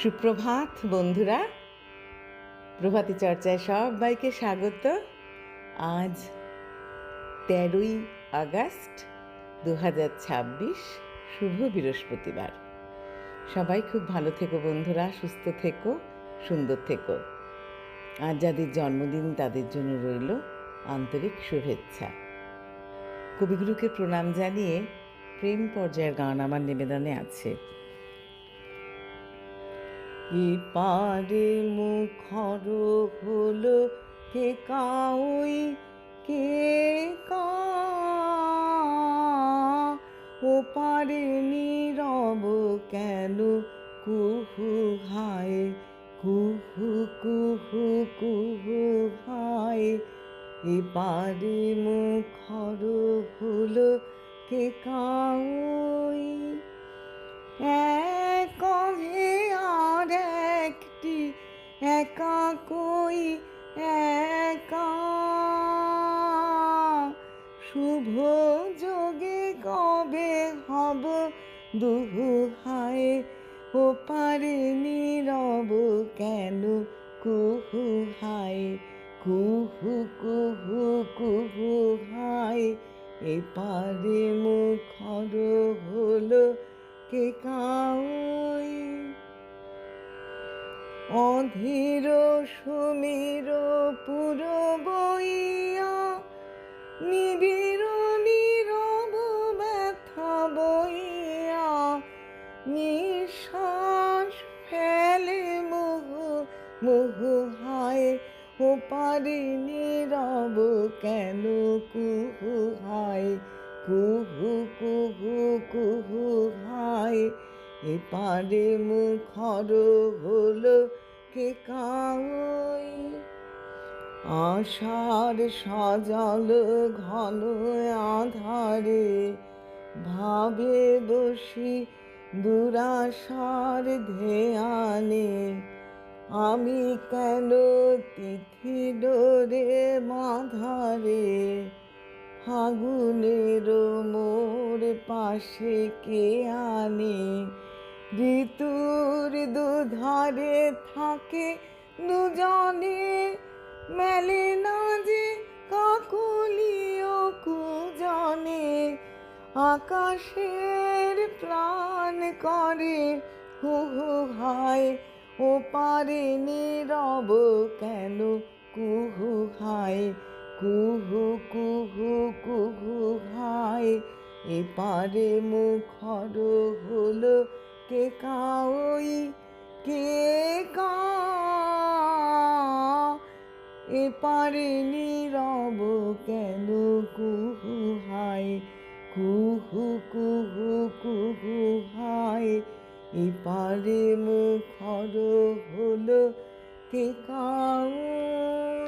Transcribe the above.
সুপ্রভাত বন্ধুরা, প্রভাতী চর্চায় সবাইকে স্বাগত। আজ 13ই আগস্ট 2026, শুভ বৃহস্পতিবার। সবাই খুব ভালো থেকো বন্ধুরা, সুস্থ থেকো, সুন্দর থেকো। আজ যাদের জন্মদিন তাদের জন্য রইল আন্তরিক শুভেচ্ছা। কবিগুরুকে প্রণাম জানিয়ে প্রেম পর্যায়ের গান আমার নিবেদনে আছে। এপারে মুখর হলো কে কাউই কে কা, ওপারে নীরব কেন কুহু হায়, কুহু কুহু কুহু হায়। এপারে মুখর হলো কে কাউই, এক হে আর একটি একা কই একা, শুভ যোগে কবে হব দুহু হায়, ওপারে নীরব কেন কুহু হায়, কুহু কুহু কুহু হায়। এপারে মুখর হলো কে কাউই, অধীর সুমির পুর বইয়া, নিবিড় নীরব ব্যথা বইয়া, নিঃশ্বাস ফেলে মুহু মুহু হায়, ওপারে নীরব কেন কুহু হায়, কুহু কুহু কুহু হায়। এপারে মুখর হলো কে কাউই, আশার সজল ঘন আধারে, ভাবে বসি দুরাশার ধ্যানে, আমি কেন তিথি ডোরে মাধারে, ফাগুনের মোর পাশে কে আনে, ঋতুর দুধারে থাকে দুজনে, মেলে না যে কাকলিও কুজনে, আকাশের প্রাণ করে হু হু হায়, ওপারে নীরব কেন কুহু হায়, কুহু কুহু কুহু হায়। এপারে মুখর হলো কে কাউই কে কা, এপারে নীরব কেন কুহু হায়, কুহু কুহু কুহু হায়। এপারে মুখর হলো কে কাউই।